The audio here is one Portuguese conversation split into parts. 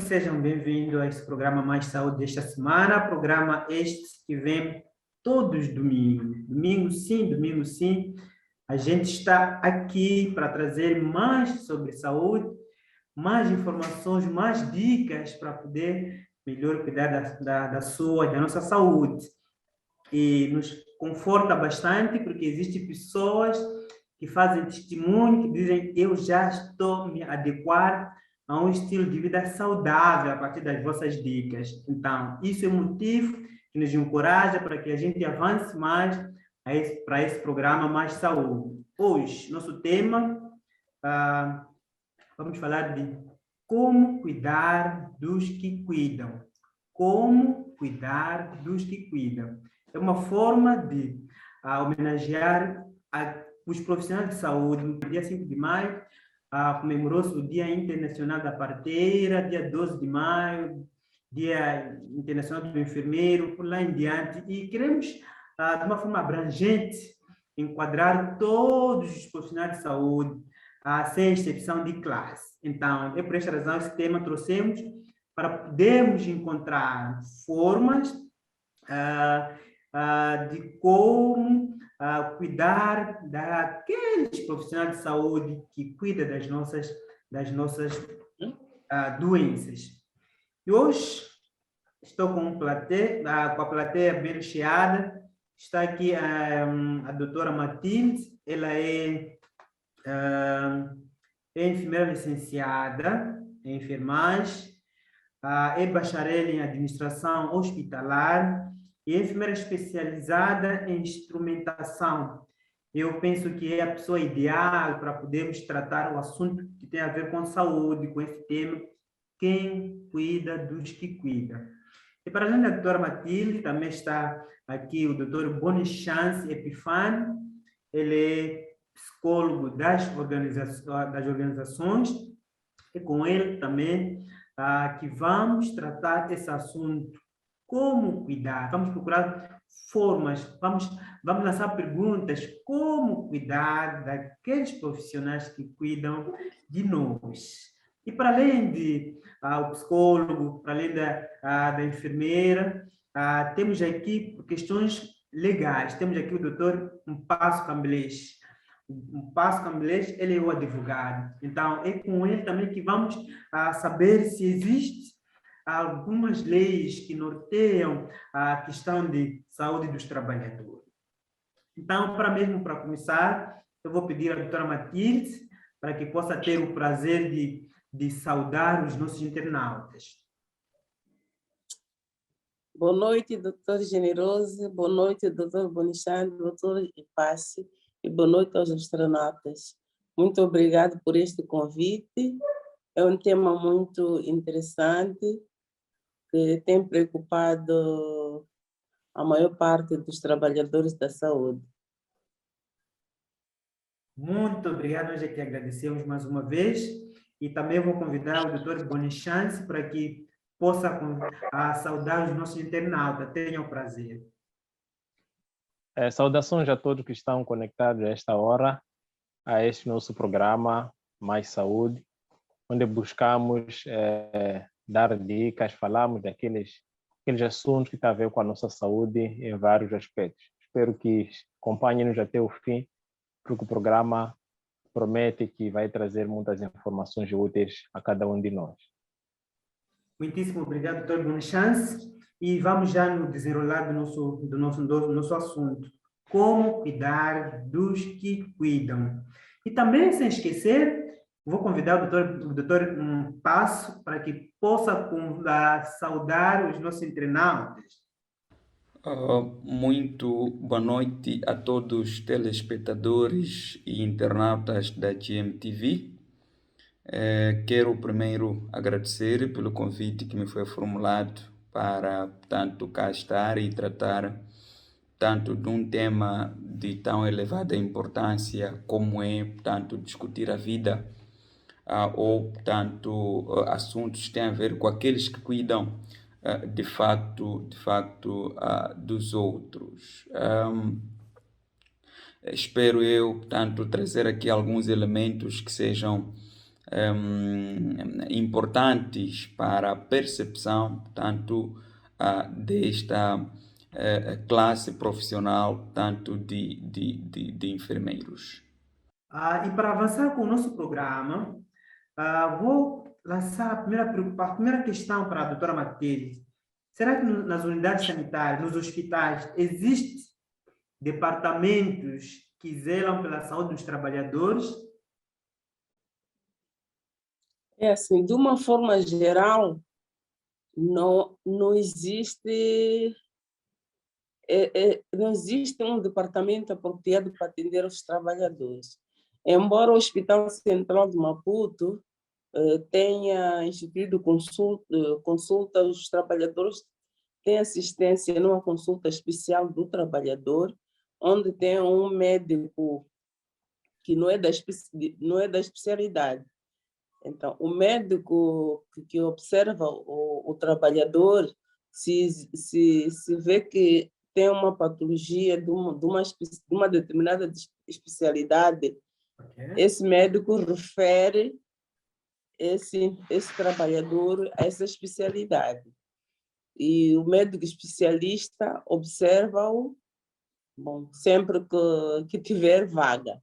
noite, sejam bem-vindos a esse programa Mais Saúde desta semana. Programa este que vem todos os domingos. Domingo sim. A gente está aqui para trazer mais sobre saúde, mais informações, mais dicas para poder melhor cuidar da nossa saúde. E nos conforta bastante porque existem pessoas que fazem testemunho, que dizem eu já estou me adequar a um estilo de vida saudável a partir das vossas dicas. Então, isso é um motivo que nos encoraja para que a gente avance mais para esse programa Mais Saúde. Hoje, nosso tema, vamos falar de como cuidar dos que cuidam. Como cuidar dos que cuidam. É uma forma de homenagear os profissionais de saúde. No dia 5 de maio, comemorou-se o Dia Internacional da Parteira, dia 12 de maio, Dia Internacional do Enfermeiro, por lá em diante. E queremos, de uma forma abrangente, enquadrar todos os profissionais de saúde, sem exceção de classe. Então, é por esta razão esse tema trouxemos para podermos encontrar formas de como cuidar daqueles profissionais de saúde que cuidam das nossas doenças. E hoje estou com a plateia bem recheada. Está aqui a doutora Matilde, ela é enfermeira licenciada em enfermagem, é bacharel em administração hospitalar e enfermeira especializada em instrumentação. Eu penso que é a pessoa ideal para podermos tratar o assunto que tem a ver com saúde, com esse tema, quem cuida dos que cuidam. E para além da doutora Matilde, também está aqui o doutor Bonechance Epifânio, ele é psicólogo das organizações, e com ele também que vamos tratar esse assunto, como cuidar, vamos procurar formas, vamos lançar perguntas, como cuidar daqueles profissionais que cuidam de nós. E para além de o psicólogo, para além da enfermeira, temos aqui questões legais, temos aqui o doutor Mpasso Cambilês. O Passo Cambilês, ele é o advogado. Então, é com ele também que vamos saber se existe algumas leis que norteiam a questão de saúde dos trabalhadores. Então, para começar, eu vou pedir à doutora Matilde para que possa ter o prazer de saudar os nossos internautas. Boa noite, doutor Generoso. Boa noite, doutor Bonechance, doutor Ipassi. E boa noite aos astronautas. Muito obrigado por este convite. É um tema muito interessante que tem preocupado a maior parte dos trabalhadores da saúde. Muito obrigado, nós é que agradecemos mais uma vez e também vou convidar o doutor Bonechance para que possa saudar os nossos internautas. Tenha o prazer. Saudações a todos que estão conectados a esta hora, a este nosso programa Mais Saúde, onde buscamos dar dicas, falamos daqueles assuntos que têm a ver com a nossa saúde em vários aspectos. Espero que acompanhem-nos até o fim, porque o programa promete que vai trazer muitas informações úteis a cada um de nós. Muitíssimo obrigado, doutor Bonechance. E vamos já no desenrolar do nosso assunto. Como cuidar dos que cuidam. E também, sem esquecer, vou convidar o doutor Passo para que possa saudar os nossos internautas. Muito boa noite a todos os telespectadores e internautas da GMTV. Quero primeiro agradecer pelo convite que me foi formulado para, tanto cá estar e tratar tanto de um tema de tão elevada importância como é, portanto, discutir a vida ou, portanto, assuntos que têm a ver com aqueles que cuidam de facto dos outros. Espero eu, portanto, trazer aqui alguns elementos que sejam importantes para a percepção, tanto desta classe profissional, tanto de enfermeiros. E para avançar com o nosso programa, vou lançar a primeira questão para a doutora Matilde. Será que nas unidades sanitárias, nos hospitais, existem departamentos que zelam pela saúde dos trabalhadores? É assim, de uma forma geral, não existe não existe um departamento apropriado para atender os trabalhadores. Embora o Hospital Central de Maputo tenha instituído consulta aos trabalhadores, tem assistência numa consulta especial do trabalhador, onde tem um médico que não é da especialidade. Então, o médico que observa o trabalhador, se vê que tem uma patologia de uma determinada especialidade, esse médico refere esse trabalhador a essa especialidade. E o médico especialista observa-o, sempre que tiver vaga.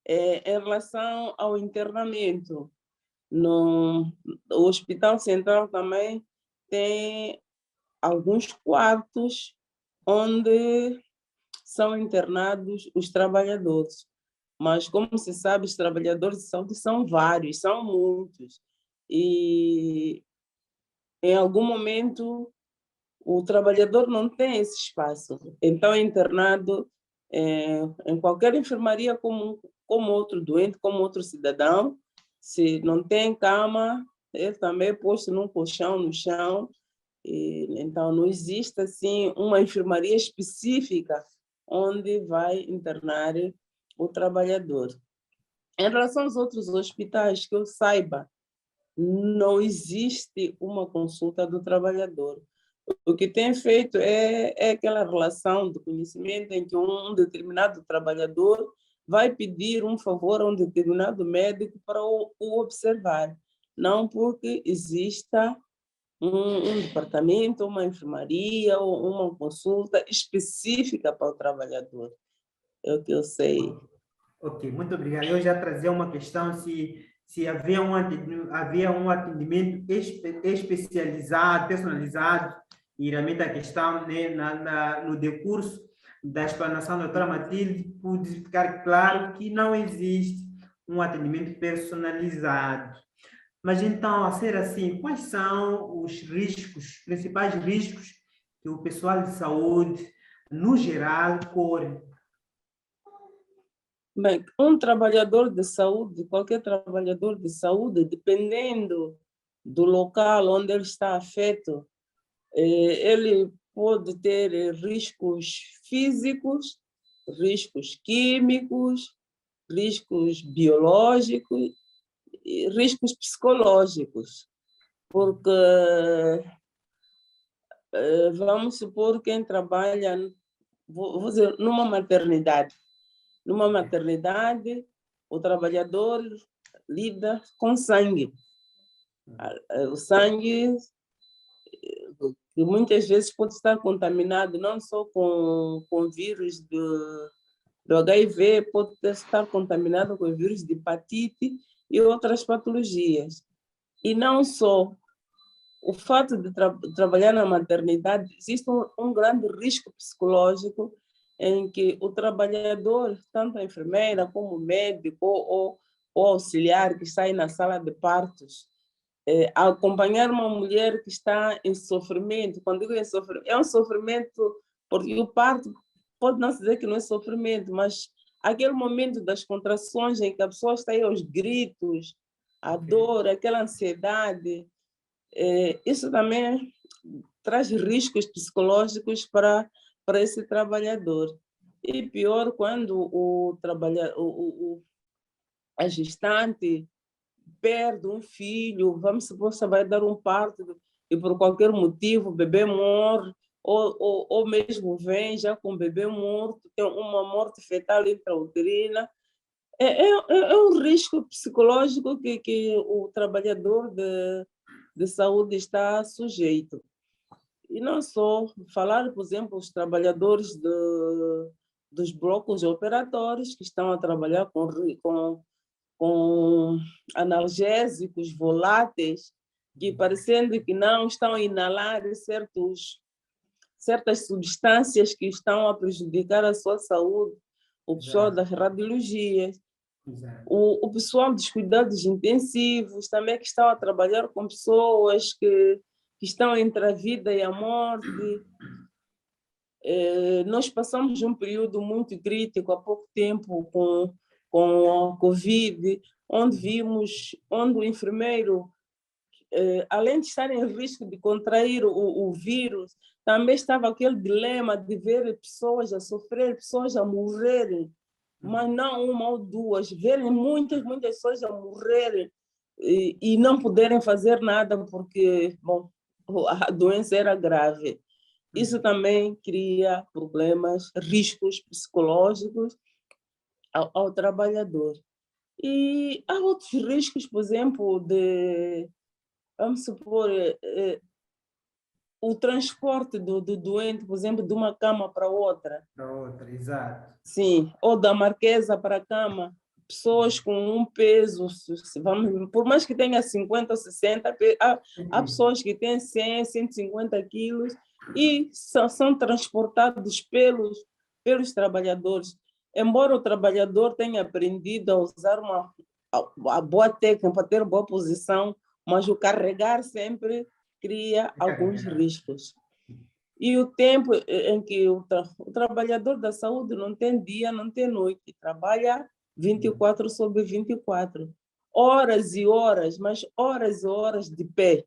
Em relação ao internamento, o Hospital Central também tem alguns quartos onde são internados os trabalhadores. Mas, como se sabe, os trabalhadores de saúde são vários, são muitos. E, em algum momento, o trabalhador não tem esse espaço. Então, é internado em qualquer enfermaria como outro doente, como outro cidadão. Se não tem cama, ele também é posto num colchão no chão. Então, não existe assim uma enfermaria específica onde vai internar o trabalhador. Em relação aos outros hospitais, que eu saiba, não existe uma consulta do trabalhador. O que tem feito é aquela relação de conhecimento em que um determinado trabalhador vai pedir um favor a um determinado médico para o observar, não porque exista um departamento, uma enfermaria ou uma consulta específica para o trabalhador. É o que eu sei. Ok, muito obrigado. Eu já trazia uma questão se havia um atendimento especializado, personalizado, e realmente a questão, né, no decurso da explanação da doutora Matilde, pude ficar claro que não existe um atendimento personalizado. Mas então, a ser assim, quais são os principais riscos que o pessoal de saúde, no geral, corre? Bem, um trabalhador de saúde, qualquer trabalhador de saúde, dependendo do local onde ele está afeto, ele pode ter riscos físicos, riscos químicos, riscos biológicos e riscos psicológicos. Porque vamos supor quem trabalha, vou dizer, numa maternidade. Numa maternidade, o trabalhador lida com sangue. O sangue, que muitas vezes pode estar contaminado não só com vírus do HIV, pode estar contaminado com vírus de hepatite e outras patologias. E não só. O fato de trabalhar na maternidade, existe um grande risco psicológico em que o trabalhador, tanto a enfermeira como o médico ou auxiliar que está aí na sala de partos, acompanhar uma mulher que está em sofrimento. Quando digo em sofrimento, é um sofrimento, porque o parto pode não se dizer que não é sofrimento, mas aquele momento das contrações em que a pessoa está aí aos gritos, a dor, aquela ansiedade, isso também traz riscos psicológicos para esse trabalhador. E pior quando a gestante perde um filho, vamos supor que você vai dar um parto e por qualquer motivo o bebê morre, ou mesmo vem já com o bebê morto, tem uma morte fetal intrauterina, É um risco psicológico que o trabalhador de saúde está sujeito. E não só falar, por exemplo, os trabalhadores dos blocos operatórios que estão a trabalhar com analgésicos voláteis, que parecendo que não estão a inalar certas substâncias que estão a prejudicar a sua saúde, o pessoal das radiologias, o pessoal dos cuidados intensivos, também que estão a trabalhar com pessoas que estão entre a vida e a morte. Nós passamos um período muito crítico há pouco tempo com a Covid, onde o enfermeiro, além de estar em risco de contrair o vírus, também estava aquele dilema de ver pessoas a sofrer, pessoas a morrerem, mas não uma ou duas, verem muitas pessoas a morrerem e não poderem fazer nada porque, bom, a doença era grave. Isso também cria problemas, riscos psicológicos ao trabalhador. E há outros riscos, por exemplo, vamos supor, o transporte do doente, por exemplo, de uma cama para outra. Para outra, exato. Sim, ou da marquesa para a cama. Pessoas com um peso, por mais que tenha 50 ou 60, há pessoas que têm 100, 150 quilos e são transportados pelos trabalhadores. Embora o trabalhador tenha aprendido a usar a boa técnica para ter boa posição, mas o carregar sempre cria alguns riscos. E o tempo em que o trabalhador da saúde não tem dia, não tem noite, trabalha 24 sobre 24, horas e horas, mas horas e horas de pé.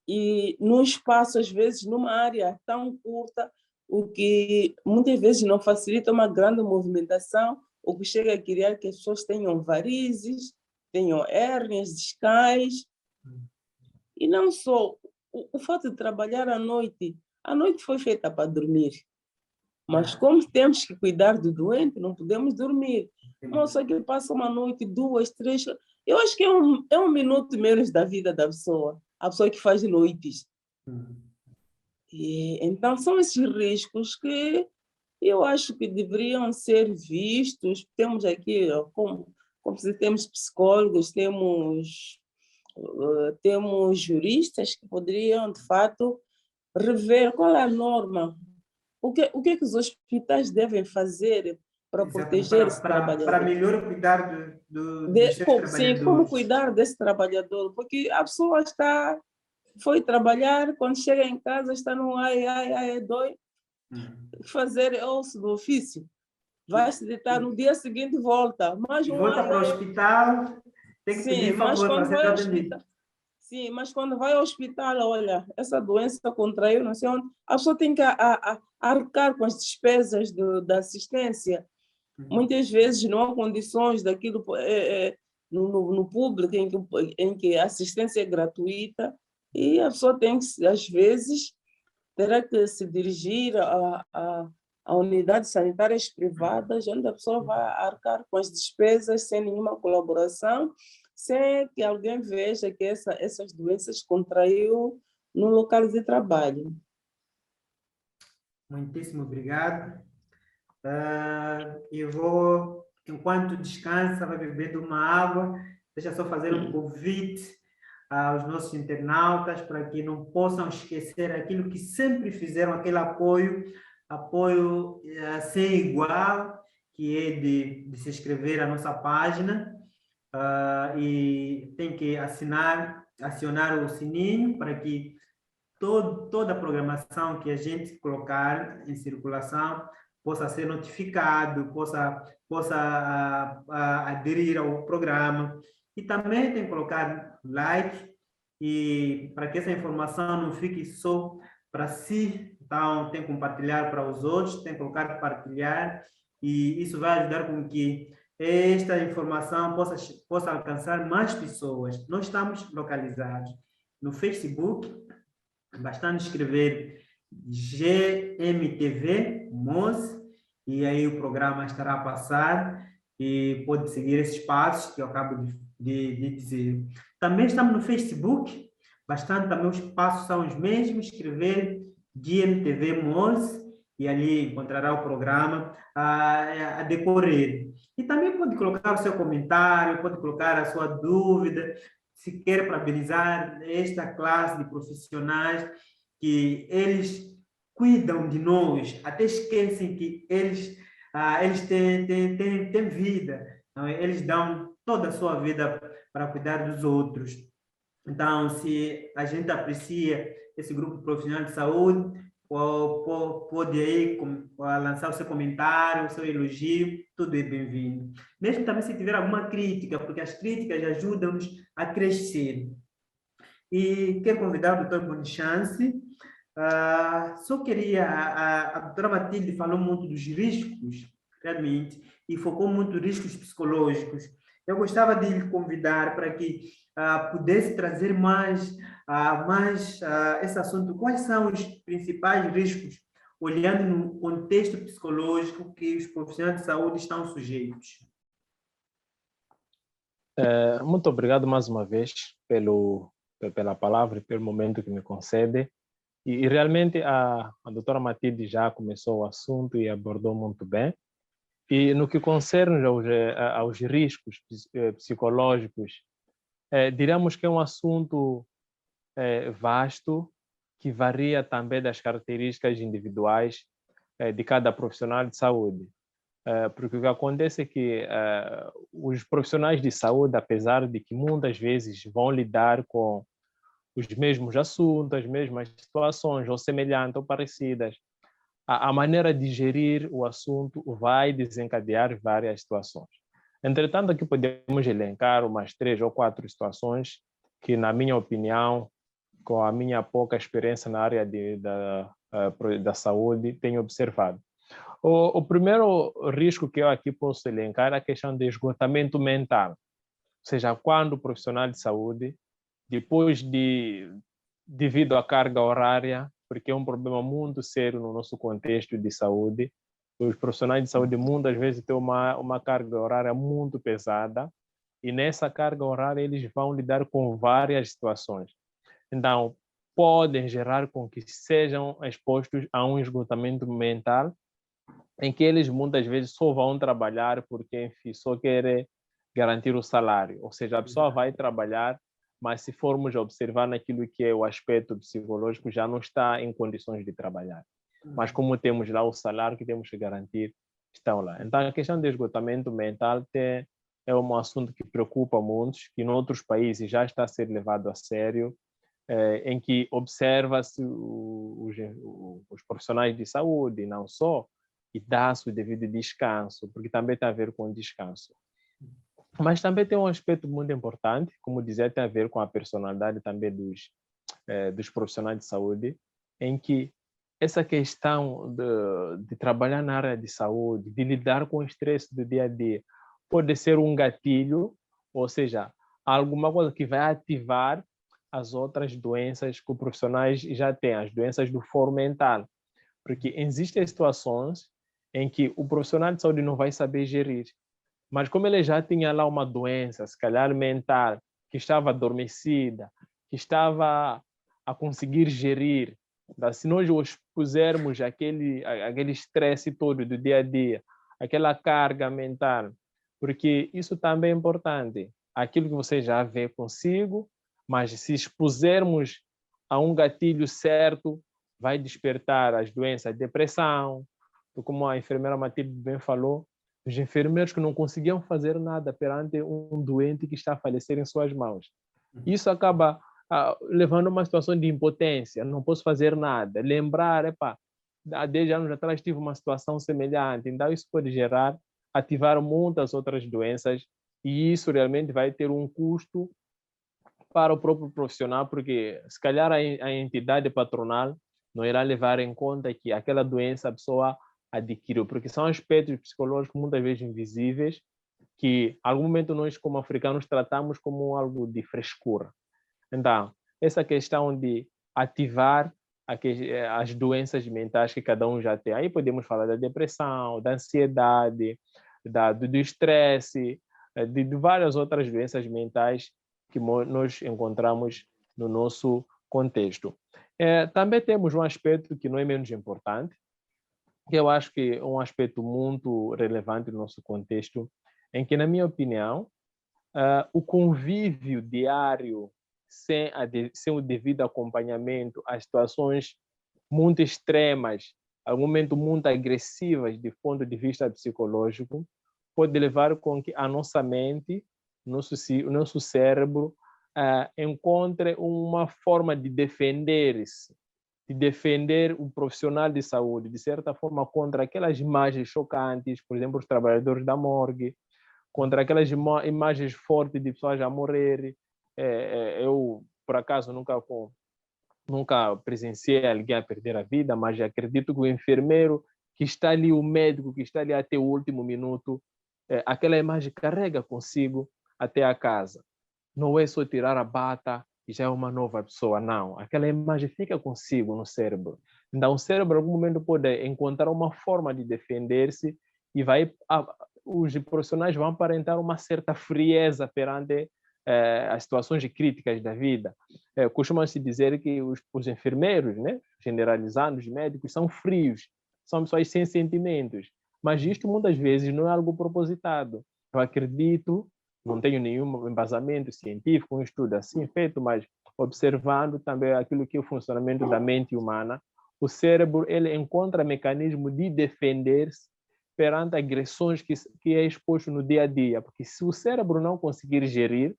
E num espaço, às vezes, numa área tão curta, o que muitas vezes não facilita uma grande movimentação, o que chega a criar que as pessoas tenham varizes, tenham hérnias discais. E não só o fato de trabalhar à noite. A noite foi feita para dormir. Mas como temos que cuidar do doente, não podemos dormir. Moça que passa uma noite, 2, 3... Eu acho que é um minuto menos da vida da pessoa. A pessoa que faz noites. E, então, são esses riscos que eu acho que deveriam ser vistos. Temos aqui, como temos psicólogos, temos juristas que poderiam, de fato, rever qual é a norma. O que é que os hospitais devem fazer para proteger esse trabalhador? Para melhor cuidar dos seus trabalhadores. Sim, como cuidar desse trabalhador? Porque a pessoa foi trabalhar, quando chega em casa está no dói, fazer osso do ofício. Vai se deitar, no dia seguinte volta. E volta para o hospital, tem que pedir favor para ser atendido. Sim, mas quando vai ao hospital, olha, essa doença contraiu, não sei onde, a pessoa tem que arcar com as despesas da assistência. Muitas vezes não há condições daquilo no público em que a assistência é gratuita e a pessoa tem que, às vezes, terá que se dirigir a unidades sanitárias privadas, onde a pessoa vai arcar com as despesas sem nenhuma colaboração, sem que alguém veja que essas doenças contraiu no local de trabalho. Muitíssimo obrigado. Eu vou, enquanto descansa, vai beber uma água. Deixa só fazer um convite aos nossos internautas para que não possam esquecer aquilo que sempre fizeram, aquele apoio sem igual, que é de se inscrever à nossa página. E tem que acionar o sininho para que toda a programação que a gente colocar em circulação possa ser notificado, possa aderir ao programa. E também tem que colocar like, e para que essa informação não fique só para si, então tem que compartilhar para os outros, tem que colocar partilhar, e isso vai ajudar com que esta informação possa alcançar mais pessoas. Nós estamos localizados no Facebook, bastante escrever GMTV, MOS, e aí o programa estará a passar. e pode seguir esses passos que eu acabo de dizer. Também estamos no Facebook, bastante também os passos são os mesmos, escrever GMTV Moz, e ali encontrará o programa a decorrer. E também pode colocar o seu comentário, pode colocar a sua dúvida, se quer parabenizar esta classe de profissionais que eles cuidam de nós, até esquecem que eles têm vida, não é? Eles dão toda a sua vida para cuidar dos outros. Então, se a gente aprecia esse grupo profissional de saúde, pode aí lançar o seu comentário, o seu elogio, tudo é bem-vindo. Mesmo também se tiver alguma crítica, porque as críticas ajudam-nos a crescer. E quero convidar o Dr. Bonchance. Só queria, a doutora Matilde falou muito dos riscos, realmente, e focou muito nos riscos psicológicos. Eu gostava de lhe convidar para que pudesse trazer mais esse assunto. Quais são os principais riscos, olhando no contexto psicológico que os profissionais de saúde estão sujeitos? Muito obrigado mais uma vez pela palavra e pelo momento que me concede. E realmente a doutora Matilde já começou o assunto e abordou muito bem. E no que concerne aos riscos psicológicos, diríamos que é um assunto vasto, que varia também das características individuais de cada profissional de saúde. Porque o que acontece é que os profissionais de saúde, apesar de que muitas vezes vão lidar com os mesmos assuntos, as mesmas situações, ou semelhantes ou parecidas, a maneira de gerir o assunto vai desencadear várias situações. Entretanto, aqui podemos elencar umas 3 ou 4 situações que, na minha opinião, com a minha pouca experiência na área da saúde, tenho observado. O primeiro risco que eu aqui posso elencar é a questão de esgotamento mental. Ou seja, quando o profissional de saúde, devido à carga horária, porque é um problema muito sério no nosso contexto de saúde, os profissionais de saúde muitas vezes têm uma carga horária muito pesada, e nessa carga horária eles vão lidar com várias situações. Então, podem gerar com que sejam expostos a um esgotamento mental, em que eles muitas vezes só vão trabalhar porque, enfim, só querem garantir o salário. Ou seja, a pessoa vai trabalhar, mas se formos observar naquilo que é o aspecto psicológico, já não está em condições de trabalhar. Mas como temos lá o salário que temos que garantir, estão lá. Então, a questão do esgotamento mental é um assunto que preocupa muitos, que em outros países já está a ser levado a sério, em que observa-se os profissionais de saúde, não só, e dá-se o devido descanso, porque também tem a ver com descanso. Mas também tem um aspecto muito importante, como dizer, tem a ver com a personalidade também dos profissionais de saúde, em que essa questão de trabalhar na área de saúde, de lidar com o estresse do dia a dia, pode ser um gatilho, ou seja, alguma coisa que vai ativar as outras doenças que os profissionais já têm, as doenças do foro mental. Porque existem situações em que o profissional de saúde não vai saber gerir. Mas como ele já tinha lá uma doença, se calhar mental, que estava adormecida, que estava a conseguir gerir, se nós os pusermos aquele estresse todo do dia a dia, aquela carga mental, porque isso também é importante. Aquilo que você já vê consigo, mas se expusermos a um gatilho certo, vai despertar as doenças de depressão, como a enfermeira Matilde bem falou, os enfermeiros que não conseguiam fazer nada perante um doente que está a falecer em suas mãos. Isso acaba levando a uma situação de impotência, não posso fazer nada. Lembrar, há 10 anos atrás tive uma situação semelhante, então isso pode ativar muitas outras doenças, e isso realmente vai ter um custo para o próprio profissional, porque se calhar a entidade patronal não irá levar em conta que aquela doença a pessoa adquiriu, porque são aspectos psicológicos muitas vezes invisíveis, que em algum momento nós como africanos tratamos como algo de frescura. Então, essa questão de ativar as doenças mentais que cada um já tem, aí podemos falar da depressão, da ansiedade, do estresse, de várias outras doenças mentais que nós encontramos no nosso contexto. Também temos um aspecto que não é menos importante, que eu acho que é um aspecto muito relevante no nosso contexto, em que, na minha opinião, o convívio diário sem o devido acompanhamento às situações muito extremas, a momentos muito agressivas do ponto de vista psicológico, pode levar com que a nossa mente, o nosso cérebro, encontre uma forma de defender-se, de defender o profissional de saúde, de certa forma, contra aquelas imagens chocantes, por exemplo, os trabalhadores da morgue, contra aquelas imagens fortes de pessoas a morrer. Eu, por acaso, nunca presenciei alguém a perder a vida, mas acredito que o enfermeiro que está ali, o médico que está ali até o último minuto, aquela imagem carrega consigo até a casa. Não é só tirar a bata e já é uma nova pessoa, não. Aquela imagem fica consigo no cérebro. Então, o cérebro, em algum momento, pode encontrar uma forma de defender-se e os profissionais vão aparentar uma certa frieza perante as situações críticas da vida. Costuma-se dizer que os enfermeiros, né, generalizando, os médicos, são frios, são pessoas sem sentimentos. Mas isto, muitas vezes, não é algo propositado. Eu acredito, não tenho nenhum embasamento científico, um estudo assim feito, mas observando também aquilo que é o funcionamento da mente humana, o cérebro ele encontra mecanismo de defender-se perante agressões que é exposto no dia a dia, porque se o cérebro não conseguir gerir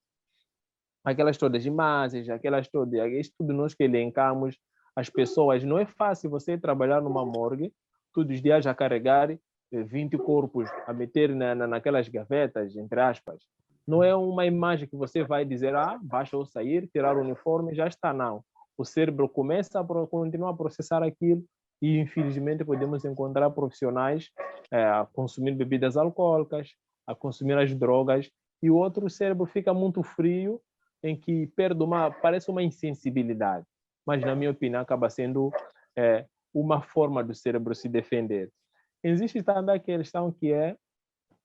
aquelas todas imagens, aquelas todas, isso tudo nós que elencamos, as pessoas, não é fácil você trabalhar numa morgue, todos os dias a carregar 20 corpos, a meter naquelas gavetas, entre aspas. Não é uma imagem que você vai dizer, basta eu sair, tirar o uniforme e já está, não. O cérebro começa a continuar a processar aquilo e, infelizmente, podemos encontrar profissionais a consumir bebidas alcoólicas, a consumir as drogas, e o outro cérebro fica muito frio, em que parece uma insensibilidade. Mas, na minha opinião, acaba sendo uma forma do cérebro se defender. Existe também a questão que é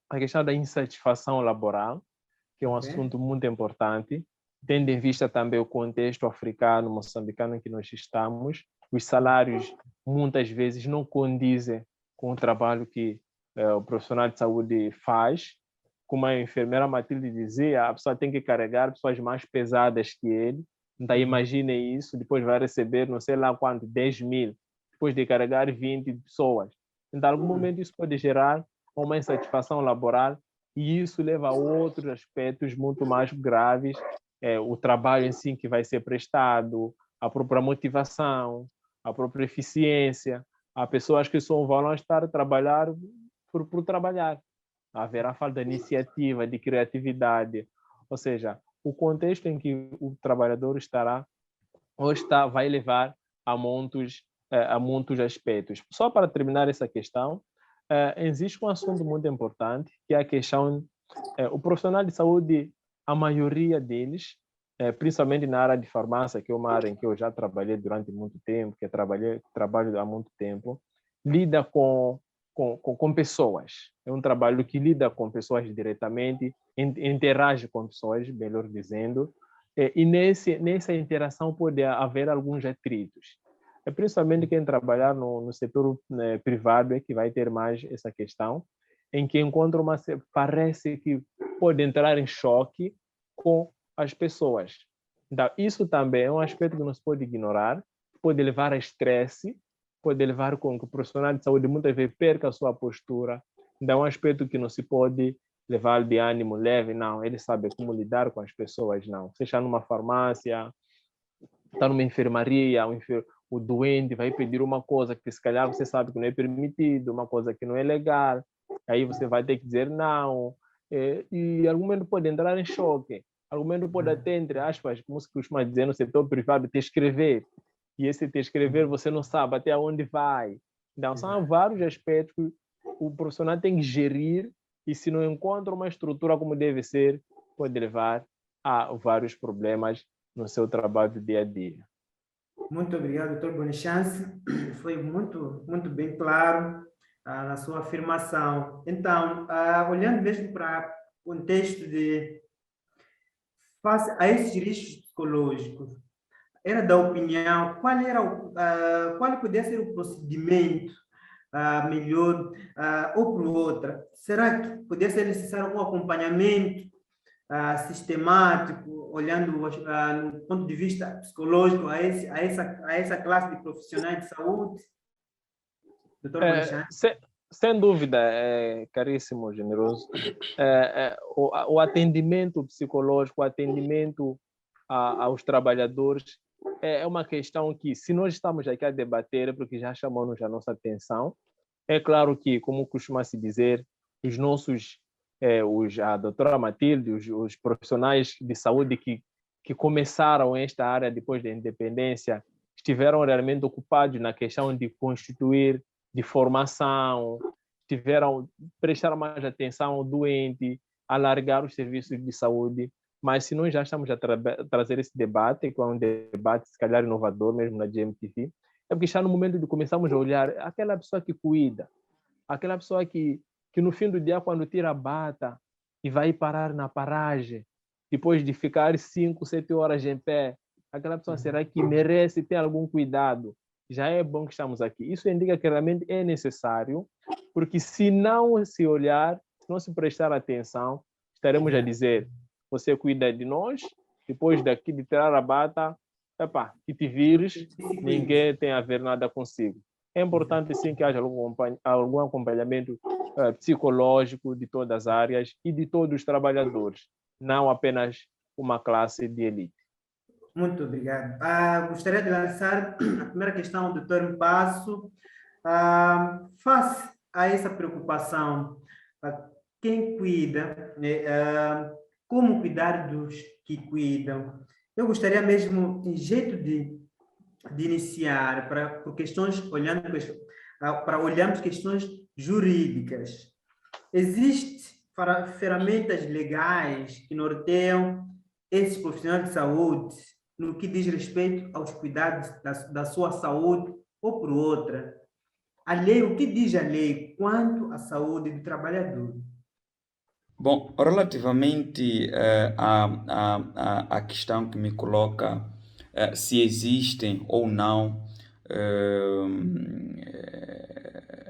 a questão da insatisfação laboral, que é um assunto muito importante, tendo em vista também o contexto africano, moçambicano em que nós estamos. Os salários, muitas vezes, não condizem com o trabalho que o profissional de saúde faz. Como a enfermeira Matilde dizia, a pessoa tem que carregar pessoas mais pesadas que ele. Então, imagine isso, depois vai receber, não sei lá quanto, 10 mil, depois de carregar 20 pessoas. Então, em algum momento, isso pode gerar uma insatisfação laboral e isso leva a outros aspectos muito mais graves, o trabalho em si que vai ser prestado, a própria motivação, a própria eficiência. Há pessoas que só vão estar a trabalhar por trabalhar. Haverá falta de iniciativa, de criatividade. Ou seja, o contexto em que o trabalhador estará ou vai levar a muitos aspectos. Só para terminar essa questão, existe um assunto muito importante, que é a questão, o profissional de saúde, a maioria deles, principalmente na área de farmácia, que é uma área em que eu já trabalhei durante muito tempo, que trabalho há muito tempo, lida com pessoas. É um trabalho que lida com pessoas diretamente, interage com pessoas, melhor dizendo, e nessa interação pode haver alguns atritos. Principalmente quem trabalhar no setor privado é que vai ter mais essa questão, em que parece que pode entrar em choque com as pessoas. Então, isso também é um aspecto que não se pode ignorar, pode levar a estresse, pode levar com que o profissional de saúde muitas vezes perca a sua postura. Então, é um aspecto que não se pode levar de ânimo leve, não. Ele sabe como lidar com as pessoas, não. Você está numa farmácia, está numa enfermaria, o doente vai pedir uma coisa que se calhar você sabe que não é permitido, uma coisa que não é legal, aí você vai ter que dizer não, e algum momento pode entrar em choque, algum momento pode até, entre aspas, como se costuma dizer no setor privado, te escrever, e esse te escrever você não sabe até onde vai. Então, são vários aspectos que o profissional tem que gerir, e se não encontra uma estrutura como deve ser, pode levar a vários problemas no seu trabalho do dia a dia. Muito obrigado, doutor Bonachance. Foi muito bem claro na sua afirmação. Então, olhando mesmo para o contexto de face a esses riscos psicológicos, era da opinião qual poderia ser o procedimento melhor ou por outra? Será que poderia ser necessário um acompanhamento sistemático, olhando no ponto de vista psicológico a essa classe de profissionais de saúde? Doutor Bonechane? Sem dúvida, caríssimo Generoso, o atendimento psicológico, o atendimento aos trabalhadores é uma questão que, se nós estamos aqui a debater, é porque já chamou-nos a nossa atenção. É claro que, como costuma-se dizer, os nossos, a doutora Matilde, os profissionais de saúde que começaram esta área depois da independência, estiveram realmente ocupados na questão de constituir, de formação, prestaram mais atenção ao doente, alargar os serviços de saúde. Mas se nós já estamos a trazer esse debate, que é um debate, se calhar, inovador mesmo na GMTV, é porque está no momento de começarmos a olhar aquela pessoa que cuida, aquela pessoa que no fim do dia, quando tira a bata e vai parar na paragem, depois de ficar 5, 7 horas em pé, aquela pessoa será que merece ter algum cuidado? Já é bom que estamos aqui. Isso indica que realmente é necessário, porque se não se olhar, se não se prestar atenção, estaremos a dizer: você cuida de nós, depois daqui de tirar a bata, que te vires, ninguém tem a ver nada consigo. É importante sim que haja algum acompanhamento psicológico de todas as áreas e de todos os trabalhadores, não apenas uma classe de elite. Muito obrigado. Gostaria de lançar a primeira questão do Dr. Mpasso. Face a essa preocupação, quem cuida, como cuidar dos que cuidam? Eu gostaria mesmo, em jeito de iniciar, por questões, para olharmos questões jurídicas. Existem ferramentas legais que norteiam esses profissionais de saúde no que diz respeito aos cuidados da sua saúde ou por outra. A lei, o que diz a lei quanto à saúde do trabalhador? Bom, relativamente à questão que me coloca se existem ou não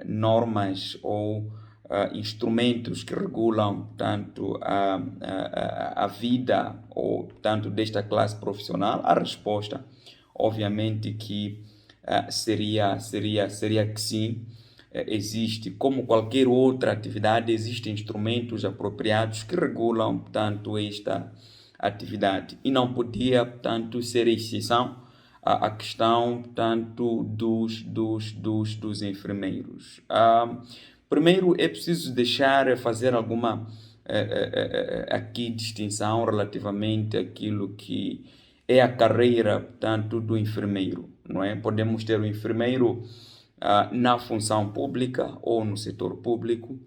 normas ou instrumentos que regulam tanto a vida ou tanto desta classe profissional, a resposta, obviamente, que seria que sim. Existe, como qualquer outra atividade, existem instrumentos apropriados que regulam, portanto, esta atividade. E não podia, portanto, ser exceção a questão, portanto, dos enfermeiros. Primeiro, é preciso fazer alguma aqui distinção relativamente àquilo que é a carreira, portanto, do enfermeiro, não é? Podemos ter o enfermeiro na função pública ou no setor público,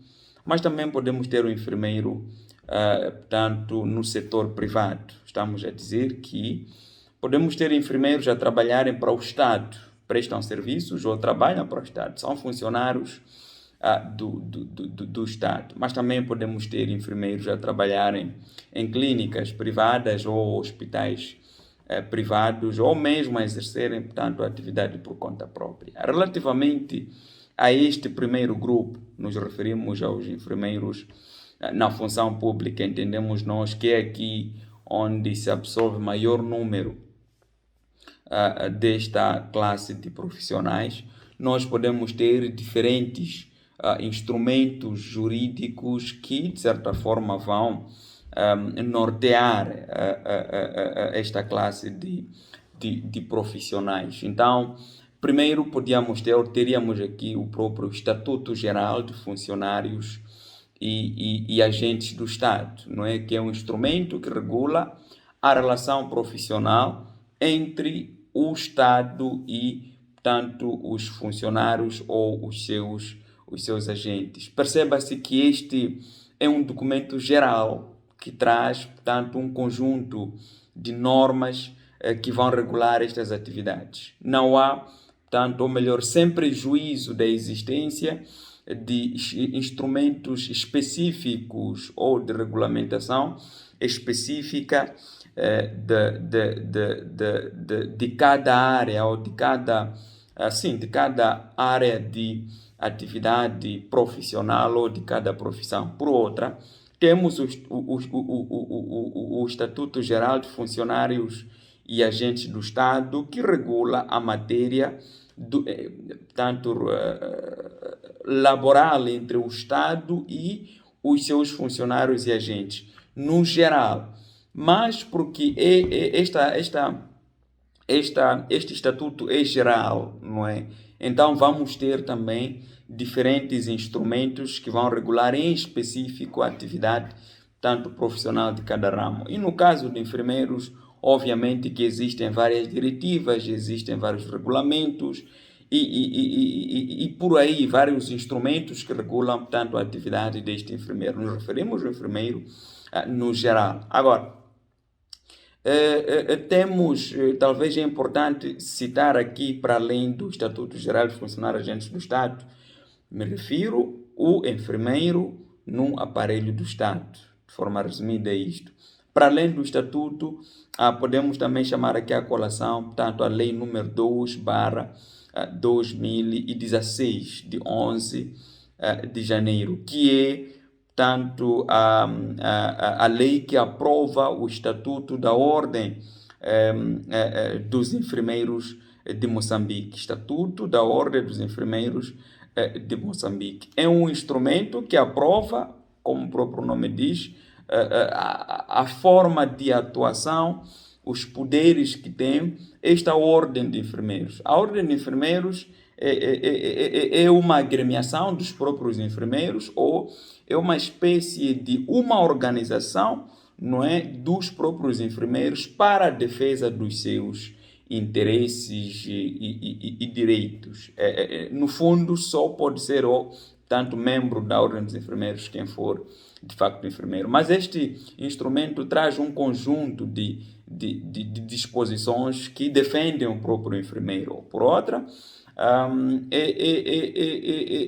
mas também podemos ter o enfermeiro, portanto, no setor privado. Estamos a dizer que podemos ter enfermeiros a trabalharem para o Estado, prestam serviços ou trabalham para o Estado, são funcionários do Estado, mas também podemos ter enfermeiros a trabalharem em clínicas privadas ou hospitais privados, ou mesmo a exercerem, portanto, a atividade por conta própria. Relativamente a este primeiro grupo, nos referimos aos enfermeiros na função pública. Entendemos nós que é aqui onde se absorve maior número desta classe de profissionais. Nós podemos ter diferentes instrumentos jurídicos que, de certa forma, vão nortear esta classe de profissionais. Então, primeiro teríamos aqui o próprio Estatuto Geral de Funcionários e Agentes do Estado, não é? Que é um instrumento que regula a relação profissional entre o Estado e, portanto, os funcionários ou os seus agentes. Perceba-se que este é um documento geral que traz, portanto, um conjunto de normas que vão regular estas atividades. Não há, portanto, ou melhor, sem prejuízo da existência de instrumentos específicos ou de regulamentação específica de cada área ou de cada área de atividade profissional ou de cada profissão. Por outra, temos o Estatuto Geral de Funcionários e Agentes do Estado, que regula a matéria laboral entre o Estado e os seus funcionários e agentes, no geral. Mas porque este estatuto é geral, não é? Então vamos ter também diferentes instrumentos que vão regular em específico a atividade tanto profissional de cada ramo. E no caso de enfermeiros, obviamente que existem várias diretivas, existem vários regulamentos e por aí vários instrumentos que regulam tanto a atividade deste enfermeiro. Nos referimos ao enfermeiro no geral. Agora, talvez é importante citar aqui, para além do Estatuto Geral de Funcionários e Agentes do Estado, me refiro ao enfermeiro num aparelho do Estado. De forma resumida é isto. Para além do Estatuto, podemos também chamar aqui a colação, portanto, a Lei número 2/2016, de 11 de janeiro, que é tanto a lei que aprova o Estatuto da Ordem dos Enfermeiros de Moçambique. Estatuto da Ordem dos Enfermeiros de Moçambique. É um instrumento que aprova, como o próprio nome diz, a forma de atuação, os poderes que tem esta Ordem de Enfermeiros. A Ordem de Enfermeiros é uma agremiação dos próprios enfermeiros, ou é uma espécie de uma organização, não é, dos próprios enfermeiros para a defesa dos seus interesses e direitos. No fundo, só pode ser tanto membro da Ordem dos Enfermeiros quem for de facto enfermeiro. Mas este instrumento traz um conjunto de disposições que defendem o próprio enfermeiro. Por outra,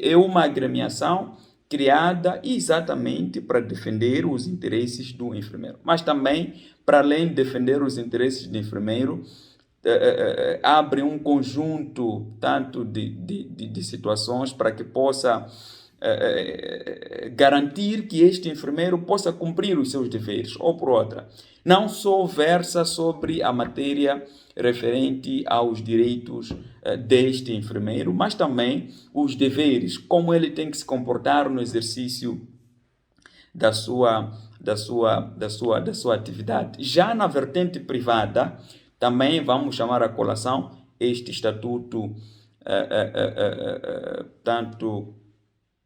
é uma agremiação criada exatamente para defender os interesses do enfermeiro. Mas também, para além de defender os interesses do enfermeiro, abre um conjunto tanto de situações para que possa garantir que este enfermeiro possa cumprir os seus deveres. Ou por outra, não só versa sobre a matéria referente aos direitos deste enfermeiro, mas também os deveres, como ele tem que se comportar no exercício da sua atividade. Já na vertente privada, também vamos chamar a colação este estatuto tanto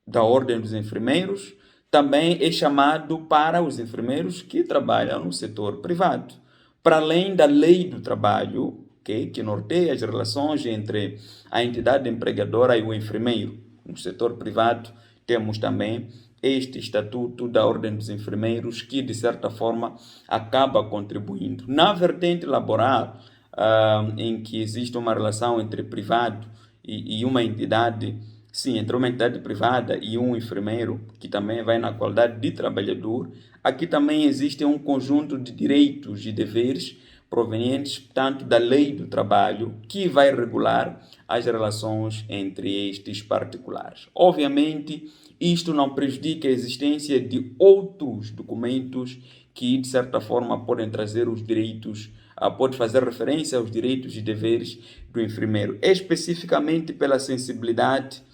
da Ordem dos Enfermeiros, também é chamado para os enfermeiros que trabalham no setor privado. Para além da lei do trabalho, que norteia as relações entre a entidade empregadora e o enfermeiro. No setor privado, temos também este estatuto da Ordem dos Enfermeiros, que de certa forma acaba contribuindo. Na vertente laboral, em que existe uma relação entre privado e uma entidade, sim, entre uma entidade privada e um enfermeiro, que também vai na qualidade de trabalhador, aqui também existe um conjunto de direitos e deveres provenientes tanto da lei do trabalho, que vai regular as relações entre estes particulares. Obviamente, isto não prejudica a existência de outros documentos que, de certa forma, podem trazer os direitos, pode fazer referência aos direitos e deveres do enfermeiro, especificamente pela sensibilidade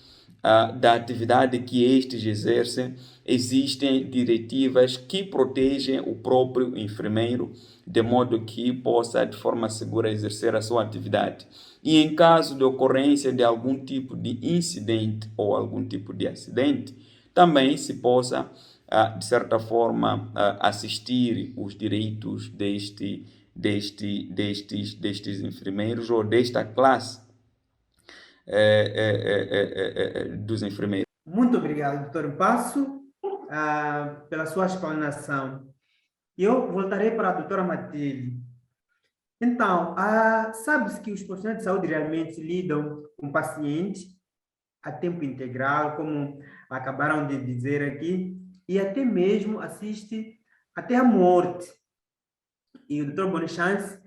da atividade que estes exercem. Existem diretivas que protegem o próprio enfermeiro, de modo que possa de forma segura exercer a sua atividade. E em caso de ocorrência de algum tipo de incidente ou algum tipo de acidente, também se possa, de certa forma, assistir os direitos destes enfermeiros ou desta classe dos enfermeiros. Muito obrigado, Dr. Passo, pela sua explanação. Eu voltarei para a doutora Matilde. Então, sabe-se que os profissionais de saúde realmente lidam com pacientes a tempo integral, como acabaram de dizer aqui, e até mesmo assiste até a morte. E o Dr. Bonchance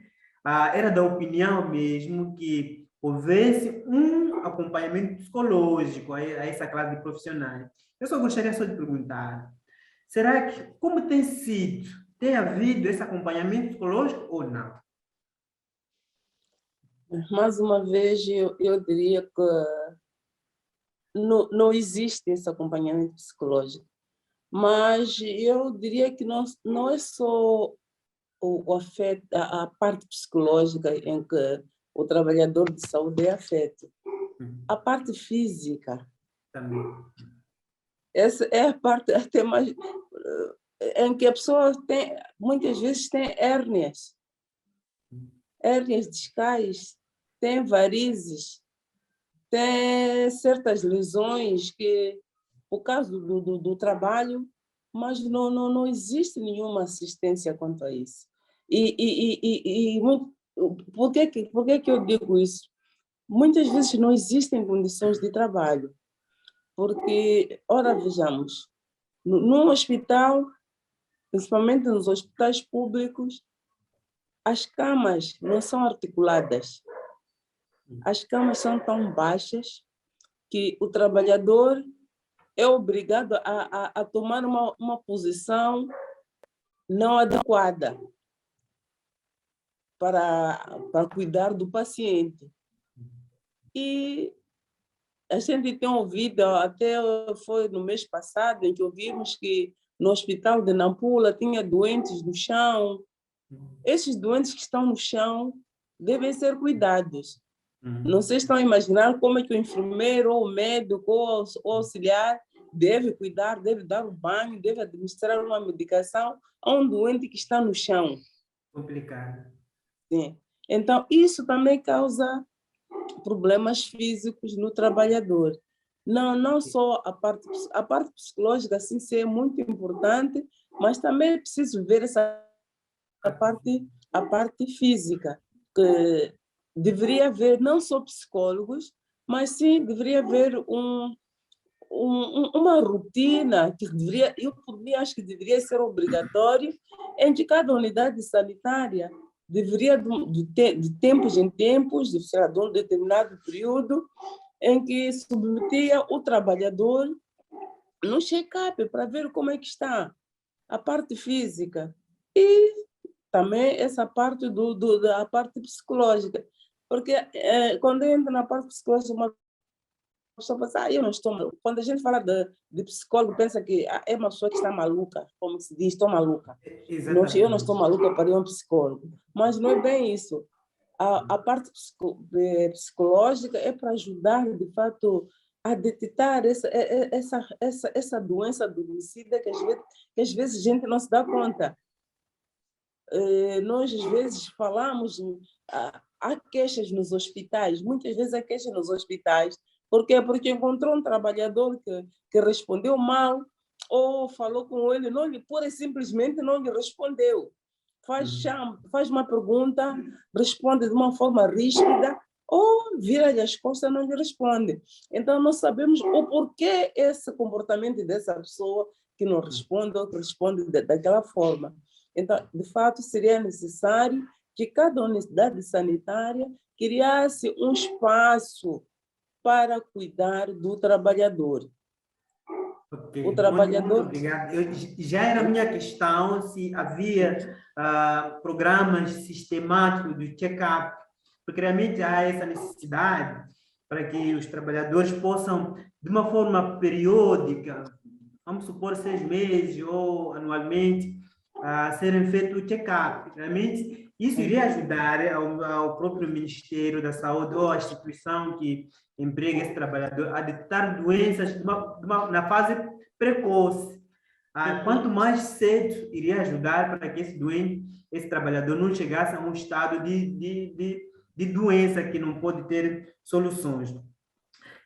era da opinião mesmo que houvesse um acompanhamento psicológico a essa classe de profissionais. Eu só gostaria só de perguntar, será que, como tem sido, tem havido esse acompanhamento psicológico ou não? Mais uma vez, eu diria que não existe esse acompanhamento psicológico, mas eu diria que não é só o afeto, a parte psicológica em que o trabalhador de saúde é afeto. A parte física. Também. Essa é a parte até mais em que a pessoa tem, muitas vezes tem hérnias discais, tem varizes, tem certas lesões que, por causa do trabalho, mas não existe nenhuma assistência quanto a isso. Por que eu digo isso? Muitas vezes não existem condições de trabalho, porque, ora, vejamos, num hospital, principalmente nos hospitais públicos, as camas não são articuladas. As camas são tão baixas que o trabalhador é obrigado a tomar uma posição não adequada para cuidar do paciente. E a gente tem ouvido, até foi no mês passado, em que ouvimos que no hospital de Nampula tinha doentes no chão. Esses doentes que estão no chão devem ser cuidados. Não sei se estão a imaginar como é que o enfermeiro, ou o médico, ou o auxiliar deve cuidar, deve dar um banho, deve administrar uma medicação a um doente que está no chão. Complicado. Sim. Então, isso também causa problemas físicos no trabalhador. Não só a parte psicológica, assim, é muito importante, mas também é preciso ver a parte física, que deveria haver não só psicólogos, mas sim deveria haver uma rotina que acho que deveria ser obrigatório em que cada unidade sanitária deveria, de tempos em tempos, de um determinado período, em que submetia o trabalhador no check-up para ver como é que está a parte física e também essa parte da parte psicológica. Porque quando entra na parte psicológica, uma pessoa pensa, eu não estou maluca. Quando a gente fala de psicólogo, pensa que é uma pessoa que está maluca, como se diz, estou maluca. Eu não estou maluca para ir a um psicólogo. Mas não é bem isso. A parte psicológica é para ajudar, de fato, a detectar essa doença adormecida que às vezes a gente não se dá conta. Nós, às vezes, falamos, há queixas nos hospitais, muitas vezes há queixas nos hospitais. Por quê? Porque encontrou um trabalhador que respondeu mal, ou falou com ele, pura e simplesmente não lhe respondeu. Faz uma pergunta, responde de uma forma ríspida, ou vira-lhe as costas e não lhe responde. Então, nós sabemos o porquê esse comportamento dessa pessoa que não responde ou que responde daquela forma. Então, de fato, seria necessário que cada unidade sanitária criasse um espaço para cuidar do trabalhador. Okay. O trabalhador... Muito obrigado. Já era a minha questão se havia programas sistemáticos de check-up, porque realmente há essa necessidade para que os trabalhadores possam, de uma forma periódica, vamos supor 6 meses ou anualmente, serem feitos check-up. Realmente, isso iria ajudar ao próprio Ministério da Saúde ou à instituição que emprega esse trabalhador a detectar doenças na fase precoce. Quanto mais cedo, iria ajudar para que esse trabalhador não chegasse a um estado de doença que não pode ter soluções.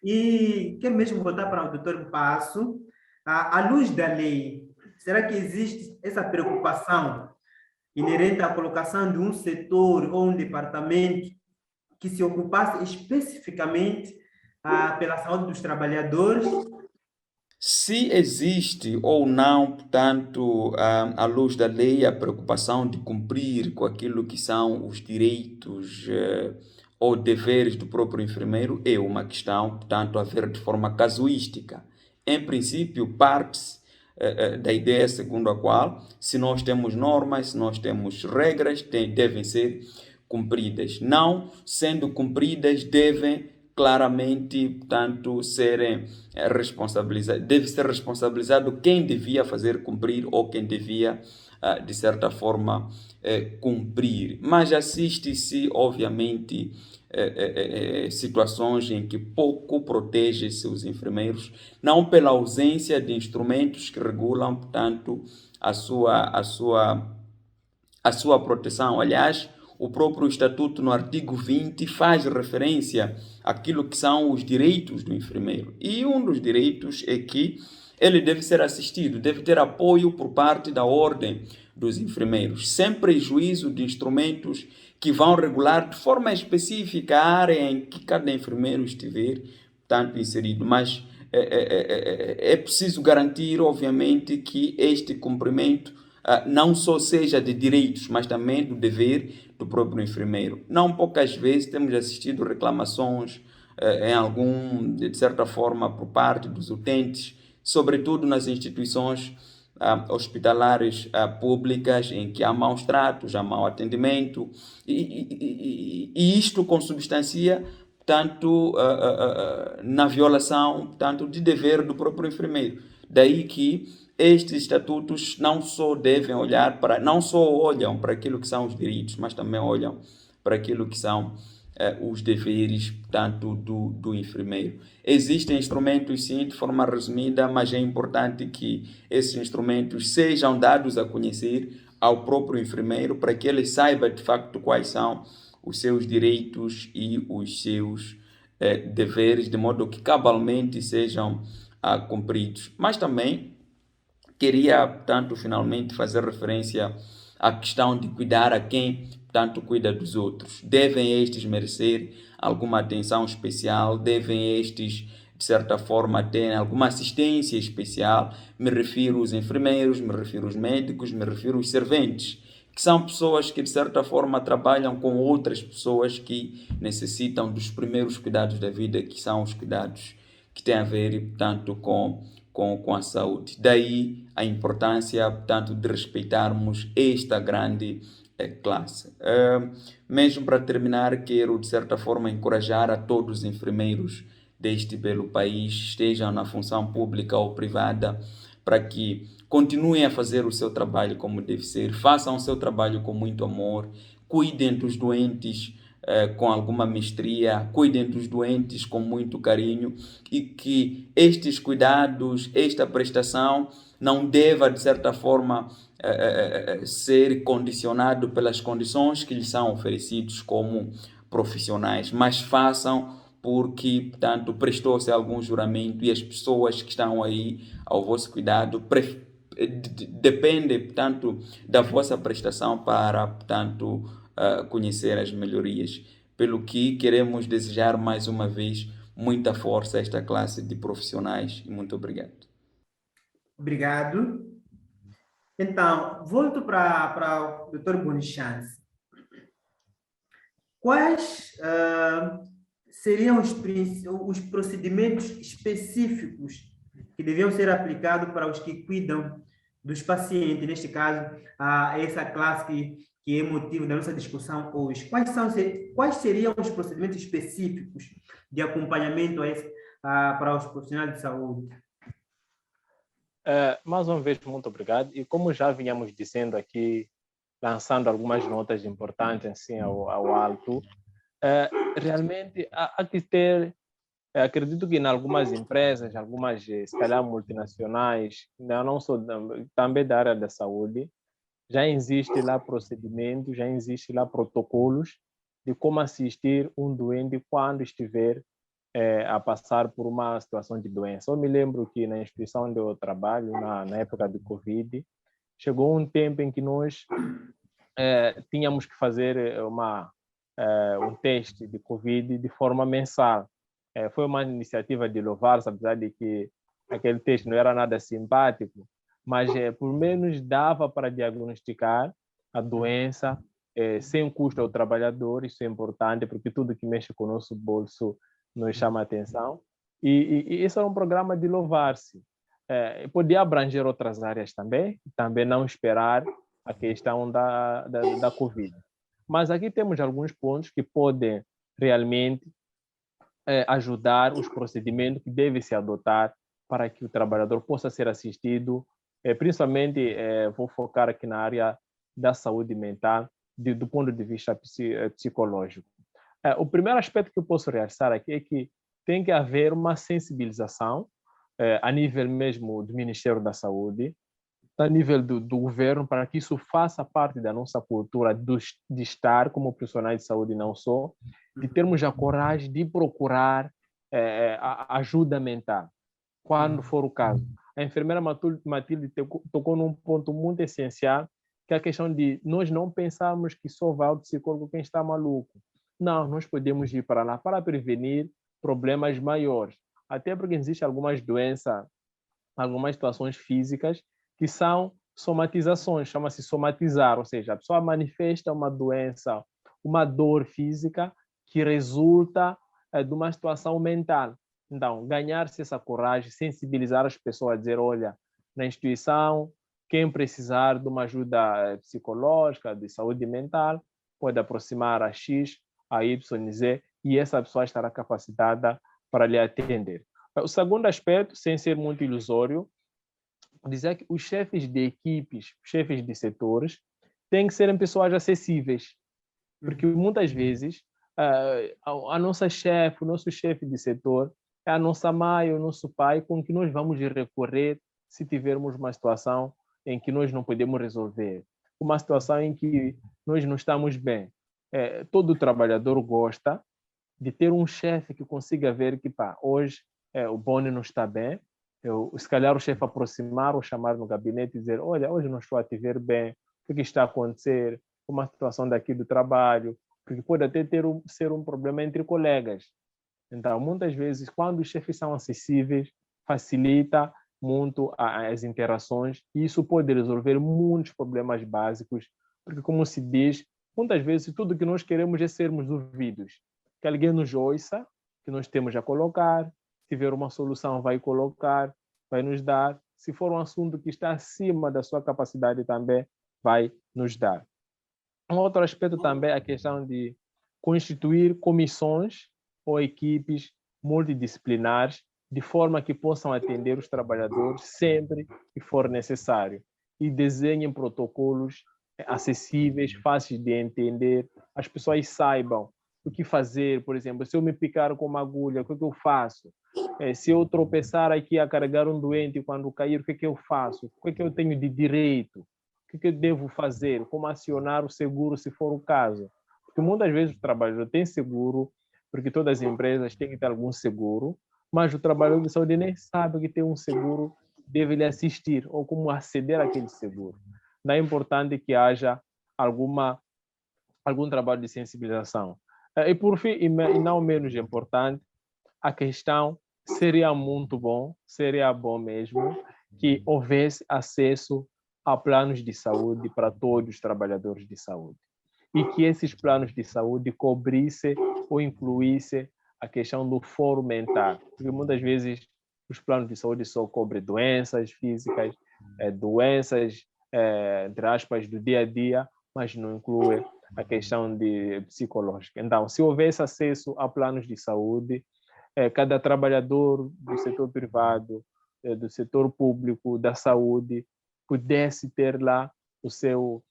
E quero mesmo voltar para o Dr. Passo. À luz da lei, será que existe essa preocupação inerente à colocação de um setor ou um departamento que se ocupasse especificamente pela saúde dos trabalhadores? Se existe ou não, portanto, à luz da lei, a preocupação de cumprir com aquilo que são os direitos ou deveres do próprio enfermeiro é uma questão, portanto, a ver de forma casuística. Em princípio, parte-se da ideia segundo a qual, se nós temos normas, se nós temos regras, devem ser cumpridas. Não sendo cumpridas, devem claramente, portanto, serem responsabilizados. Deve ser responsabilizado quem devia fazer cumprir ou quem devia, de certa forma, cumprir. Mas assiste-se, obviamente, situações em que pouco protege seus enfermeiros, não pela ausência de instrumentos que regulam, portanto, a sua proteção. Aliás, o próprio Estatuto, no artigo 20, faz referência àquilo que são os direitos do enfermeiro. E um dos direitos é que ele deve ser assistido, deve ter apoio por parte da ordem dos enfermeiros, sem prejuízo de instrumentos que vão regular de forma específica a área em que cada enfermeiro estiver, tanto inserido. Mas é preciso garantir, obviamente, que este cumprimento não só seja de direitos, mas também do dever do próprio enfermeiro. Não poucas vezes temos assistido reclamações, de certa forma, por parte dos utentes, sobretudo nas instituições hospitalares públicas, em que há maus tratos, há mau atendimento, e isto consubstancia tanto na violação tanto de dever do próprio enfermeiro. Daí que estes estatutos não só olham para aquilo que são os direitos, mas também olham para aquilo que são os deveres, portanto, do enfermeiro. Existem instrumentos, sim, de forma resumida, mas é importante que esses instrumentos sejam dados a conhecer ao próprio enfermeiro para que ele saiba, de facto, quais são os seus direitos e os seus deveres, de modo que cabalmente sejam cumpridos. Mas também queria, portanto, finalmente fazer referência à questão de cuidar a quem, portanto, cuida dos outros. Devem estes merecer alguma atenção especial, devem estes, de certa forma, ter alguma assistência especial. Me refiro aos enfermeiros, me refiro aos médicos, me refiro aos serventes, que são pessoas que, de certa forma, trabalham com outras pessoas que necessitam dos primeiros cuidados da vida, que são os cuidados que têm a ver, portanto, com a saúde. Daí a importância, portanto, de respeitarmos esta grande classe. Mesmo para terminar, quero, de certa forma, encorajar a todos os enfermeiros deste belo país, estejam na função pública ou privada, para que continuem a fazer o seu trabalho como deve ser, façam o seu trabalho com muito amor, cuidem dos doentes com alguma mestria, cuidem dos doentes com muito carinho, e que estes cuidados, esta prestação não deva, de certa forma, ser condicionado pelas condições que lhes são oferecidos como profissionais, mas façam porque, portanto, prestou-se algum juramento e as pessoas que estão aí ao vosso cuidado dependem, portanto, da vossa prestação para, portanto, conhecer as melhorias. Pelo que queremos desejar mais uma vez muita força a esta classe de profissionais e muito obrigado. Obrigado. Então, volto para o Dr. Bonichance. Quais seriam os procedimentos específicos que deviam ser aplicados para os que cuidam dos pacientes, neste caso, essa classe que é motivo da nossa discussão hoje? Quais seriam os procedimentos específicos de acompanhamento para os profissionais de saúde? Mais uma vez, muito obrigado. E como já vinhamos dizendo aqui, lançando algumas notas importantes assim, ao alto, realmente há que ter, acredito que em algumas empresas, algumas, se calhar, multinacionais, não só também da área da saúde, já existe lá procedimentos, já existe lá protocolos de como assistir um doente quando estiver a passar por uma situação de doença. Eu me lembro que na instituição onde eu trabalho, na época de Covid, chegou um tempo em que nós tínhamos que fazer um teste de Covid de forma mensal. Foi uma iniciativa de louvar, apesar de que aquele texto não era nada simpático, mas por menos dava para diagnosticar a doença sem custo ao trabalhador. Isso é importante, porque tudo que mexe com o nosso bolso nos chama a atenção. E esse era um programa de louvar-se. Podia abranger outras áreas também não esperar a questão da Covid. Mas aqui temos alguns pontos que podem realmente ajudar os procedimentos que devem se adotar para que o trabalhador possa ser assistido, principalmente vou focar aqui na área da saúde mental, do ponto de vista psicológico. O primeiro aspecto que eu posso realçar aqui é que tem que haver uma sensibilização a nível mesmo do Ministério da Saúde, a nível do governo, para que isso faça parte da nossa cultura de estar como profissionais de saúde, não só, de termos a coragem de procurar a ajuda mental, quando for o caso. A enfermeira Matilde tocou num ponto muito essencial, que é a questão de nós não pensarmos que só vai ao psicólogo quem está maluco. Não, nós podemos ir para lá para prevenir problemas maiores. Até porque existem algumas doenças, algumas situações físicas que são somatizações, chama-se somatizar, ou seja, a pessoa manifesta uma doença, uma dor física que resulta de uma situação mental. Então, ganhar-se essa coragem, sensibilizar as pessoas, dizer, olha, na instituição, quem precisar de uma ajuda psicológica, de saúde mental, pode aproximar a X, a Y, Z, e essa pessoa estará capacitada para lhe atender. O segundo aspecto, sem ser muito ilusório, dizer que os chefes de equipes, chefes de setores, têm que serem pessoas acessíveis, porque muitas vezes a nossa chefe, o nosso chefe de setor é a nossa mãe, o nosso pai, com que nós vamos recorrer se tivermos uma situação em que nós não podemos resolver, uma situação em que nós não estamos bem. Todo trabalhador gosta de ter um chefe que consiga ver que hoje o Boni não está bem, se calhar o chefe aproximar ou chamar no gabinete e dizer, olha, hoje não estou a te ver bem, o que está a acontecer, uma situação daqui do trabalho, porque pode até ser um problema entre colegas. Então, muitas vezes, quando os chefes são acessíveis, facilita muito as interações e isso pode resolver muitos problemas básicos, porque, como se diz, muitas vezes tudo que nós queremos é sermos ouvidos, que alguém nos ouça, que nós temos a colocar, se tiver uma solução vai colocar, vai nos dar, se for um assunto que está acima da sua capacidade também vai nos dar. Um outro aspecto também é a questão de constituir comissões ou equipes multidisciplinares de forma que possam atender os trabalhadores sempre que for necessário e desenhem protocolos acessíveis, fáceis de entender, as pessoas saibam o que fazer. Por exemplo, se eu me picar com uma agulha, o que eu faço? Se eu tropeçar aqui a carregar um doente quando cair, o que eu faço? O que eu tenho de direito? O que eu devo fazer? Como acionar o seguro se for o caso? Porque muitas vezes o trabalhador tem seguro, porque todas as empresas têm que ter algum seguro, mas o trabalhador de saúde nem sabe que tem um seguro, deve lhe assistir ou como aceder àquele seguro. Não é importante que haja algum trabalho de sensibilização. E por fim, e não menos importante, a questão seria muito bom, seria bom mesmo que houvesse acesso a planos de saúde para todos os trabalhadores de saúde e que esses planos de saúde cobrissem ou incluíssem a questão do foro mental, porque muitas vezes os planos de saúde só cobrem doenças físicas, doenças, entre aspas, do dia a dia, mas não inclui a questão de psicológica. Então, se houvesse acesso a planos de saúde, cada trabalhador do setor privado, do setor público, da saúde, pudesse ter lá o seu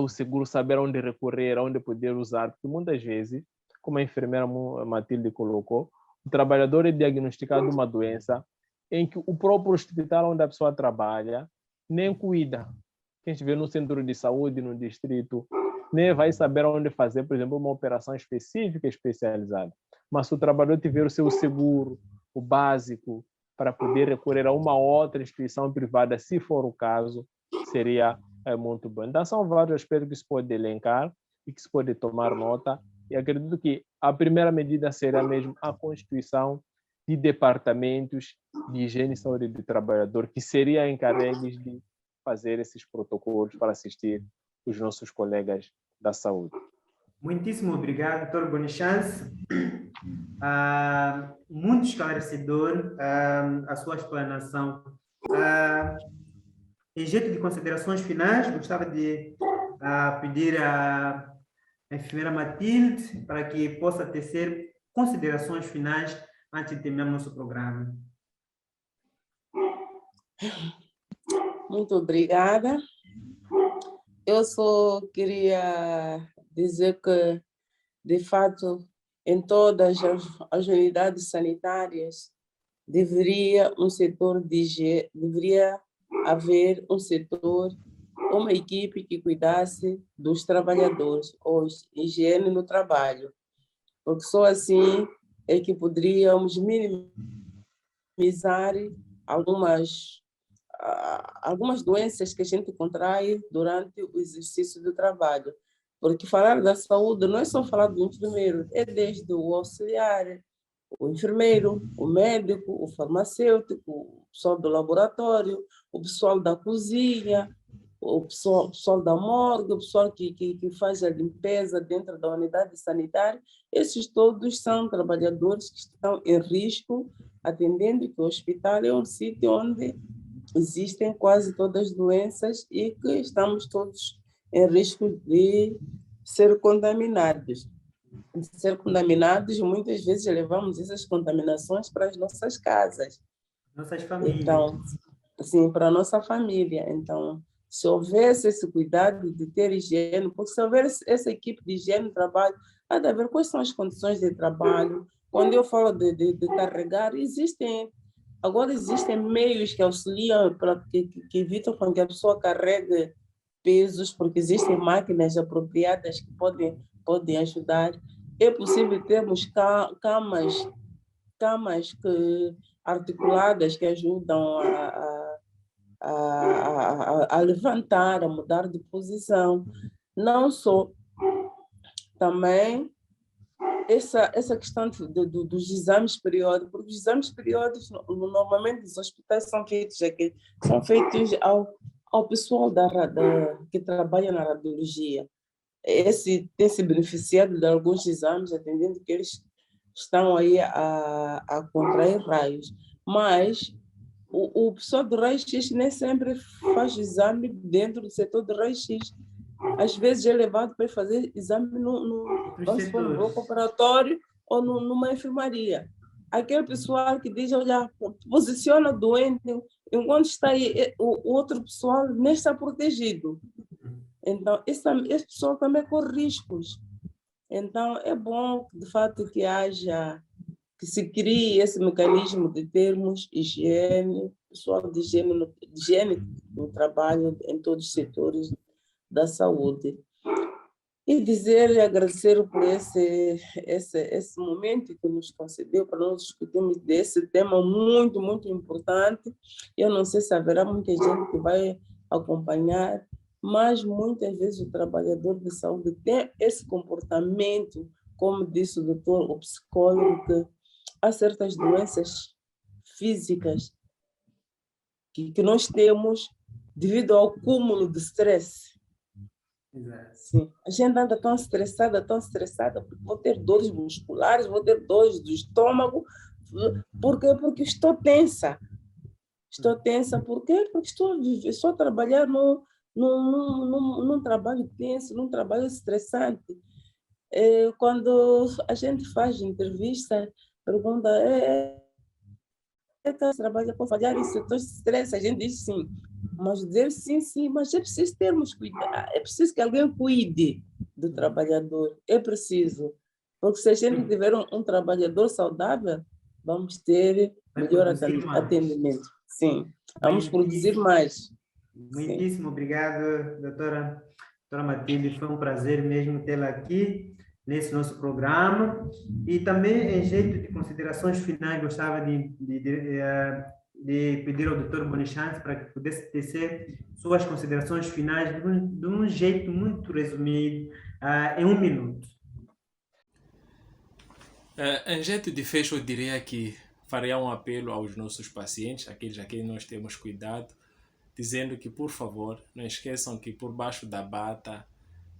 seguro, saber onde recorrer, onde poder usar, porque muitas vezes, como a enfermeira Matilde colocou, o trabalhador é diagnosticado uma doença em que o próprio hospital onde a pessoa trabalha nem cuida. Quem estiver no centro de saúde, no distrito, nem vai saber onde fazer, por exemplo, uma operação específica, especializada. Mas se o trabalhador tiver o seu seguro, o básico, para poder recorrer a uma outra instituição privada, se for o caso, seria muito bom. Então, são vários aspectos que se pode elencar e que se pode tomar nota E acredito que a primeira medida será mesmo a constituição de departamentos de higiene e saúde do trabalhador, que seriam encarregues de fazer esses protocolos para assistir os nossos colegas da saúde. Muitíssimo obrigado, Dr. Bonachance. Muito esclarecedor a sua explanação. Em jeito de considerações finais, gostava de pedir à enfermeira Matilde para que possa tecer considerações finais antes de terminar nosso programa. Muito obrigada. Eu só queria dizer que, de fato, em todas as unidades sanitárias deveria haver um setor, uma equipe que cuidasse dos trabalhadores, ou higiene no trabalho, porque só assim é que poderíamos minimizar algumas doenças que a gente contrai durante o exercício do trabalho. Porque falar da saúde não é só falar do enfermeiro, é desde o auxiliar, o enfermeiro, o médico, o farmacêutico, o pessoal do laboratório, o pessoal da cozinha, o pessoal da morgue, o pessoal que faz a limpeza dentro da unidade sanitária. Esses todos são trabalhadores que estão em risco, atendendo que o hospital é um sítio onde existem quase todas as doenças e que estamos todos em risco de ser contaminados. De ser contaminados, muitas vezes levamos essas contaminações para as nossas casas. Nossas famílias. Então, sim, para a nossa família. Então, se houvesse esse cuidado de ter higiene, porque se houver essa equipe de higiene no trabalho, há de haver quais são as condições de trabalho. Quando eu falo de carregar, agora existem meios que auxiliam, que evitam com que a pessoa carregue pesos, porque existem máquinas apropriadas que podem ajudar. É possível termos camas articuladas que ajudam a levantar, a mudar de posição. Não só, também essa questão dos exames periódicos, porque os exames periódicos, normalmente, nos hospitais são feitos ao pessoal que trabalha na radiologia. Esse tem se beneficiado de alguns exames, atendendo que eles estão aí a contrair raios. Mas o pessoal do raio-x nem sempre faz exame dentro do setor do raio-x. Às vezes é levado para fazer exame no bloco operatório ou numa enfermaria. Aquele pessoal que diz, olha, posiciona o doente, enquanto está aí, o outro pessoal nem está protegido. Então, esse pessoal também corre riscos. Então, é bom, de fato, que se crie esse mecanismo de termos higiene, pessoal de higiene no trabalho, em todos os setores da saúde. E agradecer por esse momento que nos concedeu para nós discutirmos desse tema muito, muito importante. Eu não sei se haverá muita gente que vai acompanhar, mas muitas vezes o trabalhador de saúde tem esse comportamento, como disse o doutor, o psicólogo, que há certas doenças físicas que nós temos devido ao cúmulo de estresse. Exato. Sim. A gente anda tão estressada, porque vou ter dores musculares, vou ter dores do estômago. Por quê? Porque estou tensa. Por quê? Porque estou a trabalhar num trabalho tenso, num trabalho estressante. Quando a gente faz entrevista, pergunta, você trabalha com falhar em setores de estresse? A gente diz sim. Mas dizer sim, mas é preciso termos cuidado, é preciso que alguém cuide do trabalhador, é preciso. Porque se a gente tiver um trabalhador saudável, vamos ter melhor atendimento. Sim, vamos produzir mais. Muitíssimo obrigado, doutora Matilde. Foi um prazer mesmo tê-la aqui nesse nosso programa. E também, em jeito de considerações finais, gostava de pedir ao doutor Bonachance para que pudesse tecer suas considerações finais de um jeito muito resumido, em 1 minuto. Em jeito de fecho, eu diria que faria um apelo aos nossos pacientes, aqueles a quem nós temos cuidado, dizendo que, por favor, não esqueçam que por baixo da bata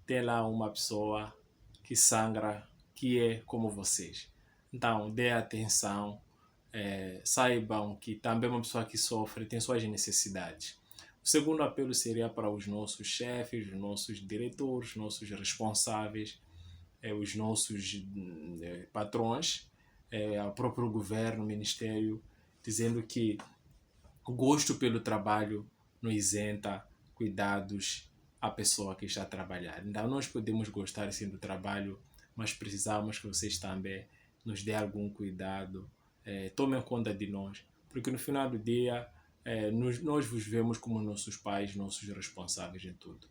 tem lá uma pessoa que sangra, que é como vocês. Então, dê atenção, saibam que também uma pessoa que sofre tem suas necessidades. O segundo apelo seria para os nossos chefes, os nossos diretores, os nossos responsáveis, os nossos patrões, ao próprio governo, ministério, dizendo que o gosto pelo trabalho não isenta cuidados à pessoa que está a trabalhar. Então, nós podemos gostar sim do trabalho, mas precisamos que vocês também nos dêem algum cuidado, tomem conta de nós, porque no final do dia nós vos vemos como nossos pais, nossos responsáveis em tudo.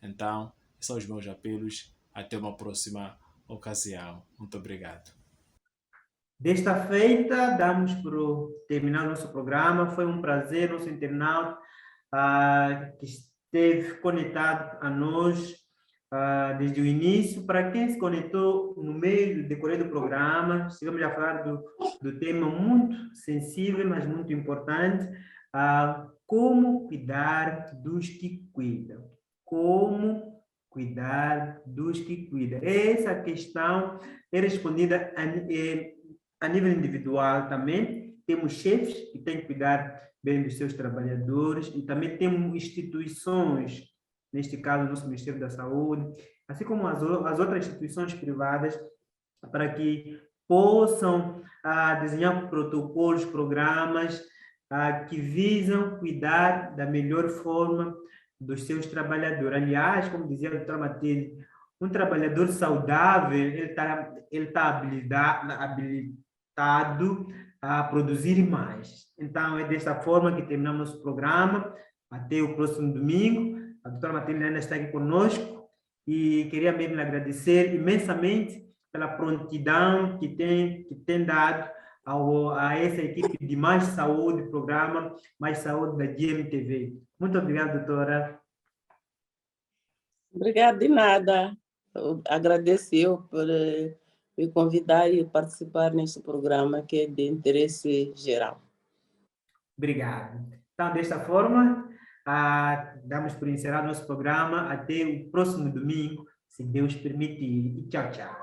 Então, esses são os meus apelos. Até uma próxima ocasião. Muito obrigado. Desta feita, damos por terminar o nosso programa. Foi um prazer, nosso internauta que esteve conectado a nós desde o início. Para quem se conectou no meio do decorrer do programa, estivemos a falar do tema muito sensível, mas muito importante, como cuidar dos que cuidam. Como cuidar dos que cuidam. Essa questão é respondida a nível individual também. Temos chefes que têm que cuidar bem dos seus trabalhadores e também temos instituições, neste caso o nosso Ministério da Saúde, assim como as outras instituições privadas, para que possam desenhar protocolos, programas que visam cuidar da melhor forma dos seus trabalhadores. Aliás, como dizia a doutora Matilde, um trabalhador saudável, ele tá habilitado a produzir mais. Então, é desta forma que terminamos nosso programa. Até o próximo domingo. A doutora Matilde ainda está aqui conosco e queria mesmo lhe agradecer imensamente pela prontidão que tem dado a essa equipe de Mais Saúde, programa Mais Saúde da GMTV. Muito obrigado, doutora. Obrigada de nada. Eu agradeço por me convidar e participar neste programa que é de interesse geral. Obrigado. Então, desta forma, damos por encerrado nosso programa. Até o próximo domingo, se Deus permitir. E tchau, tchau.